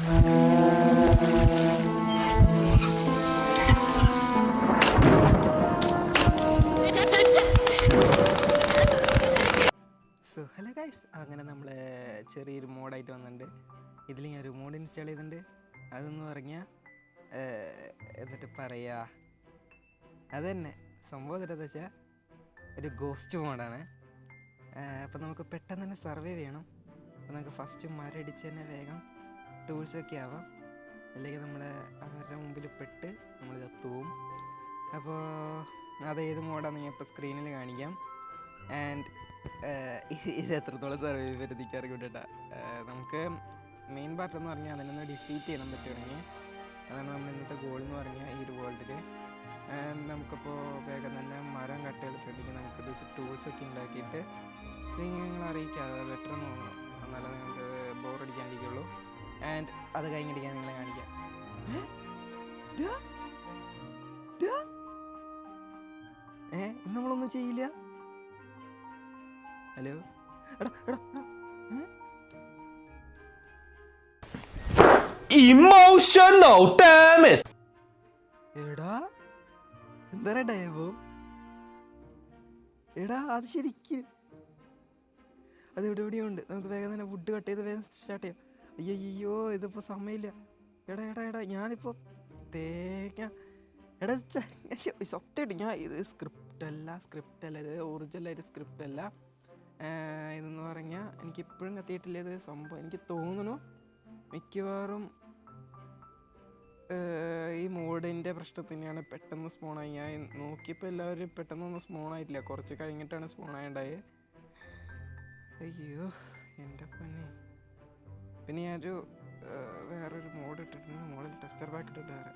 So hello guys, അങ്ങനെ നമ്മൾ ചെറിയൊരു മോഡായിട്ട് വന്നിട്ടുണ്ട്. ഇതിൽ ഞാൻ ഒരു മോഡ് ഇൻസ്റ്റാൾ ചെയ്തിട്ടുണ്ട്. അതെന്ന് പറഞ്ഞാൽ എന്നിട്ട് പറയുക, അത് തന്നെ സംഭവം എന്താണെന്ന് വെച്ചാൽ ഒരു ഗോസ്റ്റ് മോഡാണ്. അപ്പം നമുക്ക് പെട്ടെന്ന് തന്നെ സർവൈവ് ചെയ്യണം. അപ്പം നമുക്ക് ഫസ്റ്റ് മരടിച്ച് തന്നെ വേഗം ടൂൾസൊക്കെ ആവാം, അല്ലെങ്കിൽ നമ്മൾ അവരുടെ മുമ്പിൽ പെട്ട് നമ്മൾ ചത്തുപോവും. അപ്പോൾ അതേത് മോഡാണെന്ന് ഞാൻ ഇപ്പോൾ സ്ക്രീനിൽ കാണിക്കാം. ആൻഡ് ഇത് എത്രത്തോളം സർവൈവ് വരുത്തിക്ക് അറിയിട്ടാ. നമുക്ക് മെയിൻ പാർട്ട് എന്ന് പറഞ്ഞാൽ അതിനൊന്ന് ഡിഫീറ്റ് ചെയ്യാൻ പറ്റുകയാണെങ്കിൽ അതാണ് നമ്മൾ ഇന്നത്തെ ഗോൾ എന്ന് പറഞ്ഞാൽ ഈ ഒരു വേൾഡിൽ. നമുക്കിപ്പോൾ വേഗം തന്നെ മരം കട്ട് ചെയ്തിട്ടുണ്ടെങ്കിൽ നമുക്കിത് വെച്ച് ടൂൾസൊക്കെ ഉണ്ടാക്കിയിട്ട് നിങ്ങൾ അറിയിക്കാതെ ബെറ്റർ എന്ന് തോന്നണം, എന്നാലേ നിങ്ങൾക്ക് ബോറടിക്കാണ്ടിരിക്കുള്ളൂ. ആൻഡ് അത് കഴിഞ്ഞിട്ട് ഞാൻ നിങ്ങളെ കാണിക്കാം. നമ്മളൊന്നും ചെയ്യില്ല. Hello Emotional damage. എടാ എന്താ ഡയബോ? എടാ അത് ശരിക്കും അത് എവിടെയോ ഉണ്ട്. നമുക്ക് വേഗം തന്നെ വുഡ് കട്ട് ചെയ്ത് വേഗം സ്റ്റാർട്ട് ചെയ്യാം. അയ്യോ ഇതിപ്പോൾ സമയമില്ല. എടാ ഞാനിപ്പോൾ തേങ്ങ എടാ സത്യമായിട്ട് ഞാൻ ഇത് സ്ക്രിപ്റ്റ് അല്ല, ഇത് ഒറിജിനലായിട്ട് സ്ക്രിപ്റ്റ് അല്ല. ഇതെന്ന് പറഞ്ഞാൽ എനിക്കിപ്പോഴും കത്തിയിട്ടില്ല ഇത് സംഭവം. എനിക്ക് തോന്നുന്നു മിക്കവാറും ഈ മോഡിൻ്റെ പ്രശ്നം തന്നെയാണ്. പെട്ടെന്ന് സ്പോണായി. ഞാൻ നോക്കിയപ്പോൾ എല്ലാവരും പെട്ടെന്നൊന്നും സ്പോണായിട്ടില്ല, കുറച്ച് കഴിഞ്ഞിട്ടാണ് സ്പോണായിണ്ടായത്. അയ്യോ എൻ്റെ പൊന്നെ. പിന്നെ ഞാനൊരു വേറൊരു മോഡ് ഇട്ടിട്ടുണ്ട്, മോഡിൽ ടെസ്റ്റർ ബാക്ക് ഇട്ടിട്ട് വേറെ.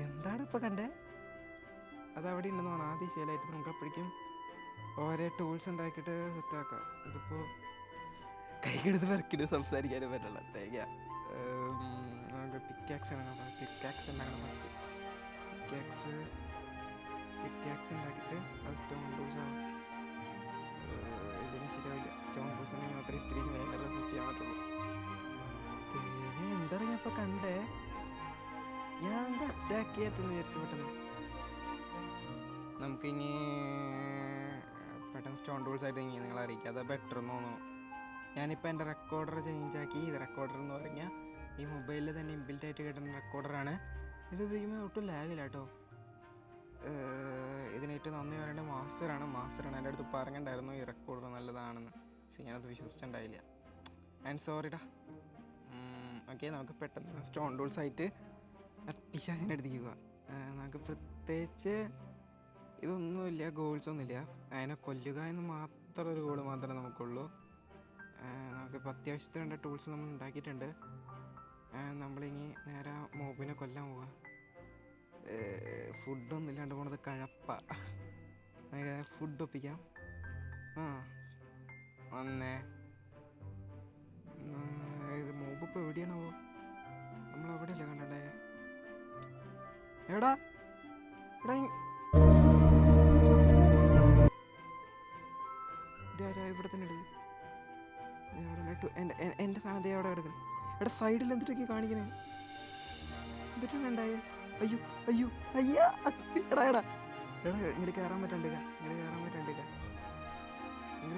എന്താണ് ഇപ്പോൾ കണ്ടേ? അതവിടെ ഉണ്ടെന്ന് തോന്നുന്നു. ആദ്യം ശീലമായിട്ട് നമുക്ക് അപ്പോഴേക്കും ഓരോ ടൂൾസ് ഉണ്ടാക്കിയിട്ട് സെറ്റാക്കാം. ഇതിപ്പോൾ കൈക്കെടുത്ത് വർക്കിട്ട് സംസാരിക്കാനും പറ്റില്ല. തേങ്ങ നമുക്ക് പിക്കാക്സ് ഉണ്ടാക്കണം. ഫസ്റ്റ് പിക്കാക്സ് ഉണ്ടാക്കിയിട്ട് അത് സ്റ്റോൺ ടൂൾസ് ആവും. ഇല്ലെങ്കിൽ ശരിയാവില്ല. സ്റ്റോൺ ടൂൾസ് ഉണ്ടെങ്കിൽ മാത്രമേ ഇത്തിരി മേലെ റെസിസ്റ്റ് ചെയ്യാൻ പറ്റുള്ളൂ. തേങ്ങ എന്താ പറയുക ഇപ്പോൾ കണ്ടേ? ഞാൻ എന്താ അറ്റാക്ക് ചെയ്യാത്തെന്ന് വിചാരിച്ചു പെട്ടെന്ന്. നമുക്കിനി പെട്ടെന്ന് സ്റ്റോൺ ടൂൾസ് ആയിട്ട് ഇനി നിങ്ങളെ അറിയിക്കുക, അത് ബെറ്റർ എന്ന് തോന്നുന്നു. ഞാനിപ്പോൾ എൻ്റെ റെക്കോർഡർ ചേഞ്ച് ആക്കി. ഇത് റെക്കോർഡർ എന്ന് പറഞ്ഞാൽ ഈ മൊബൈലിൽ തന്നെ ഇൻബിൽറ്റ് ആയിട്ട് കിട്ടുന്ന റെക്കോർഡറാണ്. ഇത് ഉപയോഗിക്കുമ്പോൾ ഒട്ടും ലാഗില്ല കേട്ടോ. ഇതിനേറ്റവും നന്ദി പറയേണ്ടത് മാസ്റ്ററാണ്. എൻ്റെ അടുത്ത് പറഞ്ഞിട്ടുണ്ടായിരുന്നു ഈ റെക്കോർഡർ നല്ലതാണെന്ന്, പക്ഷേ ഞാനത് വിശ്വസിച്ചിട്ടുണ്ടായില്ല. ആൻഡ് സോറിടാ. ഓക്കെ, നമുക്ക് പെട്ടെന്ന് സ്റ്റോൺ ടൂൾസ് ആയിട്ട് പിശാചിൻ്റെ അടുത്തേക്ക് പോവാം. നമുക്ക് പ്രത്യേകിച്ച് ഇതൊന്നുമില്ല, ഗോൾസ് ഒന്നുമില്ല. അതിനെ കൊല്ലുക എന്ന് മാത്രം ഒരു ഗോൾ മാത്രമേ നമുക്കുള്ളൂ. നമുക്കിപ്പോൾ അത്യാവശ്യത്തിനുള്ള ടൂൾസ് നമ്മൾ ഉണ്ടാക്കിയിട്ടുണ്ട്. നമ്മളിനി നേരെ മോബിനെ കൊല്ലാൻ പോവുക. ഫുഡൊന്നും ഇല്ലാണ്ട് പോണത് കഴപ്പ. ഫുഡ് ഒപ്പിക്കാം. വന്നേ. ഇത് മോബ് ഇപ്പോൾ എവിടെയാണോ? നമ്മളവിടെയല്ലേ കണ്ടേ? എടാ ഇവിടെ തന്നെ എടുത്ത് എൻ്റെ സാധനം അവിടെ കിടക്കുന്നു. എടാ സൈഡിൽ എന്തിട്ടൊക്കെ കാണിക്കണേ? എന്തിട്ടാണ് ഉണ്ടായേ? അയ്യോ അയ്യാ. എടാ ഇങ്ങോട്ട് കയറാൻ പറ്റണ്ടേക്ക. ഇങ്ങോട്ട്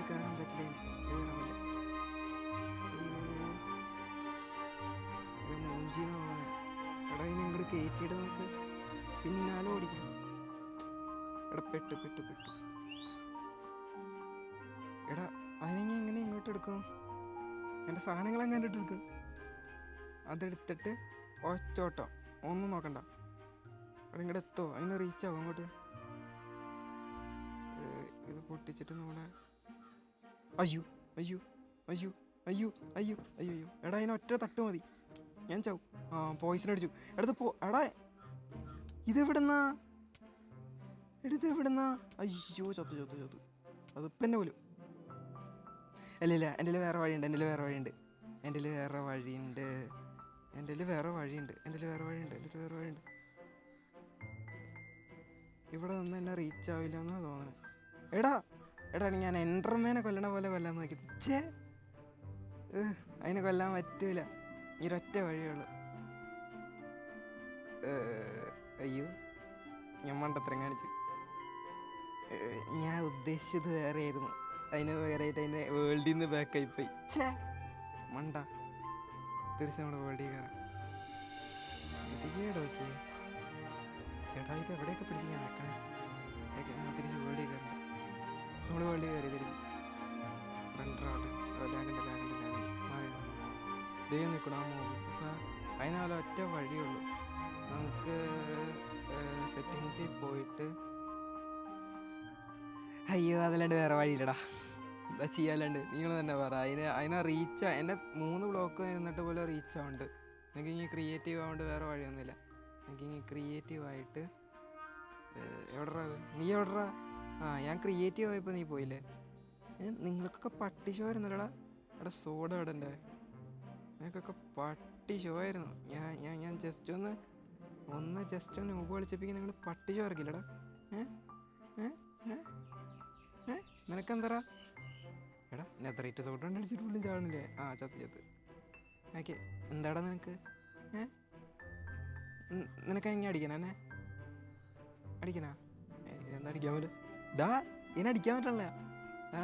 കയറാൻ പറ്റില്ല. മൂഞ്ചിന്ന് പോകാൻ. എടാ ഇനി ഇങ്ങോട്ട് കയറ്റിയിട്ട് നമുക്ക് പിന്നാലെ ഓടിക്കാം. എടാ പെട്ടു. എടാ അതിനെ എങ്ങനെ ഇങ്ങോട്ട് എടുക്കും? എൻ്റെ സാധനങ്ങൾ എങ്ങനെ എടുക്കും? അതെടുത്തിട്ട് ഒറ്റോട്ടോ, ഒന്നും നോക്കണ്ട. അവിടെ ഇങ്ങോട്ട് എത്തോ? അതിന് റീച്ചാവും അങ്ങോട്ട്. ഇത് പൊട്ടിച്ചിട്ട് നമ്മളെ അയ്യോ. എടാ അതിന് ഒറ്റ തട്ട് മതി, ഞാൻ ചാവും. പോയിസൺ അടിച്ചു. എടാ ഇതെവിടുന്നാ? അയ്യോ ചത്തു. അതിപ്പം എന്നെ പോലും. അല്ല എൻ്റെ വേറെ വഴിയുണ്ട്. ഇവിടെ നിന്ന് എന്നെ റീച്ച് ആവില്ല എന്നാ തോന്നുന്നത്. എടാ ഞാൻ എൻഡർമാനെ കൊല്ലണ പോലെ കൊല്ലാൻ നോക്കി. അതിനെ കൊല്ലാൻ പറ്റൂല. ഈ ഒരൊറ്റ വഴിയുള്ളൂ. അയ്യോ, ഞാൻ മണ്ടത്തരം കാണിച്ചു. ഞാൻ ഉദ്ദേശിച്ചത് വേറെ ആയിരുന്നു. അതിന് പകരമായിട്ട് അതിൻ്റെ വേൾഡിൽ നിന്ന് ബാക്കായി പോയി. ഛേ മണ്ട. തിരിച്ച് നമ്മുടെ വേൾഡിൽ കയറാം. ഇതൊക്കെ ചേട്ടാ, ഇത് എവിടെയൊക്കെ പിടിച്ച് ഞാൻ നിൽക്കണേ. തിരിച്ച് വേൾഡിൽ കയറണ്ട. നമ്മൾ വേൾഡിൽ കയറി തിരിച്ച് റണ്ടറാവട്ടെ. ലാഗുണ്ട്. ദൈവം നിൽക്കണം ആ മൂവി. ഇപ്പം അതിനാല ഒറ്റ വഴിയുള്ളൂ. നമുക്ക് സെറ്റിങ്സിൽ പോയിട്ട്, അയ്യോ അതല്ലാണ്ട് വേറെ വഴിയില്ലടാ. എന്താ ചെയ്യാല്ലാണ്ട് നിങ്ങൾ തന്നെ പറ. അതിനെ റീച്ച് എൻ്റെ 3 ബ്ലോക്ക് നിന്നിട്ട് പോലെ റീച്ച് ആവുന്നുണ്ട്. എനിക്ക് ഇനി ക്രിയേറ്റീവ് ആവുകൊണ്ട് വേറെ വഴിയൊന്നുമില്ല. എനിക്ക് ഇനി ക്രിയേറ്റീവായിട്ട് എവിടെറാ നീ എവിടെറാ? ഞാൻ ക്രിയേറ്റീവ് ആയപ്പോൾ നീ പോയില്ലേ? നിങ്ങൾക്കൊക്കെ പട്ടി ഷോ ആയിരുന്നല്ലടാ. എടാ സോഡ ഇടണ്ടേ? നിനക്കൊക്കെ പട്ടി ഷോ ആയിരുന്നു. ഞാൻ ജസ്റ്റ് ഒന്ന് മുമ്പ് കളിച്ചപ്പിക്കാൻ നിങ്ങൾ പട്ടി ഷോ ഇറക്കില്ലടാ. നിനക്കെന്തറാ? എടാ നെതറേറ്റ് സോഡ് കൊണ്ട് അടിച്ചിട്ട് പുള്ളിയും ചാടുന്നില്ലേ? ചത്ത് ഓക്കെ. എന്താടാ നിനക്ക്? നിനക്ക് എങ്ങനെ അടിക്കണ? എന്നെ അടിക്കണ? എന്താ അടിക്കാൻ പറ്റില്ല? ഡാ എന്നെ അടിക്കാൻ പറ്റില്ല.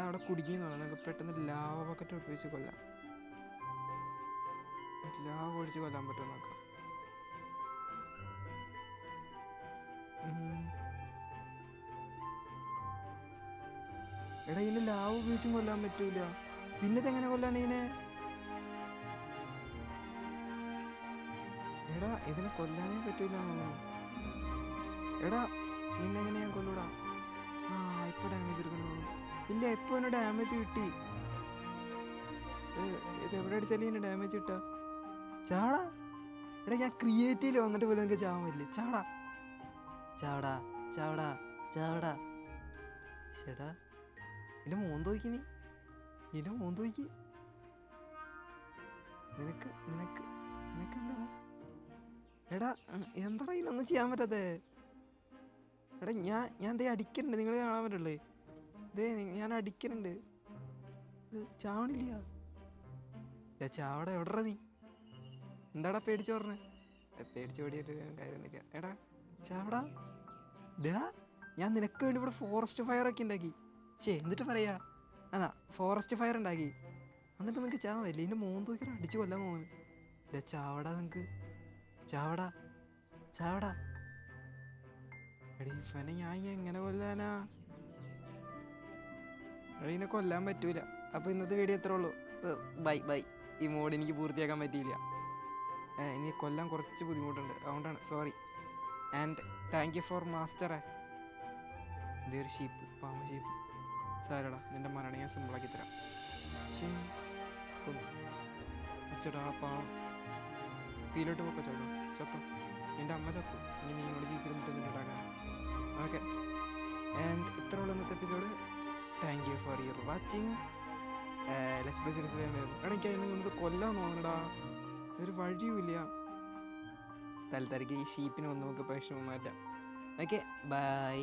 അവിടെ കുടിക്കുന്നു. നമുക്ക് പെട്ടെന്ന് ലാവ ബക്കറ്റ് ഒപ്പിച്ച് കൊല്ലാം. ലാവ ഒഴിച്ച് കൊല്ലാൻ പറ്റുമോ നോക്കാം. എടാ ഇതിന് ലാവ് ഉപയോഗിച്ചും കൊല്ലാൻ പറ്റൂല. പിന്നെതെങ്ങനെ കൊല്ലാൻ ഇതിനെ? എടാ ഇതിനെ കൊല്ലാനേ പറ്റൂല. എടാ നിന്നെങ്ങനെ ഞാൻ കൊല്ലൂടാ? ഇപ്പൊ ഡാമേജ് എടുക്കുന്നു. ഇല്ല, ഇപ്പൊ എന്നെ ഡാമേജ് കിട്ടി. ഇത് എവിടെ അടിച്ചാലും ഇതിന് ഡാമേജ് കിട്ടാ. ചാടാ. എടാ ഞാൻ ക്രിയേറ്റീവില് വന്നിട്ട് പോലും എനിക്ക് ചാവാൻ പറ്റില്ല. ചാവടാ. ചേട്ടാ ഇതിന്റെ മോന്ത് നോക്കി. ഇതിന്റെ മോന്ത് നോക്കി. നിനക്ക് എന്താടാ? എടാ എന്താ ഇതിനൊന്നും ചെയ്യാൻ പറ്റാത്തേ? എടാ ഞാൻ ദേ അടിക്കുന്നുണ്ട്. നിങ്ങൾ കാണാൻ പറ്റുള്ളേ. ഞാൻ അടിക്കുന്നുണ്ട്. ചാവണില്ല. ചാവടാ. എവിടെടാ നീ? എന്താടാ പേടിച്ച് പറഞ്ഞേ? പേടിച്ച് ഓടിയിട്ട് കാര്യമൊന്നുമില്ല. എടാ ചാവടാ. ഞാൻ നിനക്ക് വേണ്ടി ഇവിടെ ഫോറസ്റ്റ് ഫയറൊക്കെ ഉണ്ടാക്കി. എന്നിട്ട് പറയാ ഫോറസ്റ്റ് ഫയർ ഉണ്ടാക്കി. എന്നിട്ട് നിനക്ക് ചാവല്ലേ? ഇതിൻ്റെ മോന്ത് നോക്കിയാൽ അടിച്ച് കൊല്ലാൻ തോന്നുന്നു. ചാവടാ. നിനക്ക് ചാവടാ. എടീ ഫനെ ഞാൻ എങ്ങനെ കൊല്ലാനാ? ഇതിനെ കൊല്ലാൻ പറ്റൂല. അപ്പോൾ ഇന്നത്തെ വീഡിയോ എത്ര ഉള്ളൂ. ബൈ. ഈ മോഡ് എനിക്ക് പൂർത്തിയാക്കാൻ പറ്റിയില്ല. ഇനി കൊല്ലാൻ കുറച്ച് ബുദ്ധിമുട്ടുണ്ട്. അതുകൊണ്ടാണ് sorry. And thank you for മാസ്റ്ററെ. ഇതൊരു ഷീപ്പ്, പാമ്പ് ഷീപ്പ്. സാരടാ, നിൻ്റെ മരണം ഞാൻ സിമ്പിളാക്കി തരാം. അച്ചടാ പാവം. തീയിലോട്ട് പോക്കോ. ചത്തോ. നിൻ്റെ അമ്മ ചത്തു. ഇനി നീയോട് ജീവിച്ചിരുന്നിട്ടുണ്ടാകാൻ. ഓക്കെ. ആൻഡ് ഇത്ര ഉള്ള ഇന്നത്തെ episode. Thank you for your watching. Let's play series വേഗം. എനിക്ക് അതിന് നമുക്ക് കൊല്ലാൻ തോന്നണടാ. ഒരു വഴിയുമില്ല. തൽക്കാലത്തേക്ക് ഈ ഷീപ്പിനെ ഒന്ന് നമുക്ക് പ്രശ്നം മാറ്റാം. Okay bye.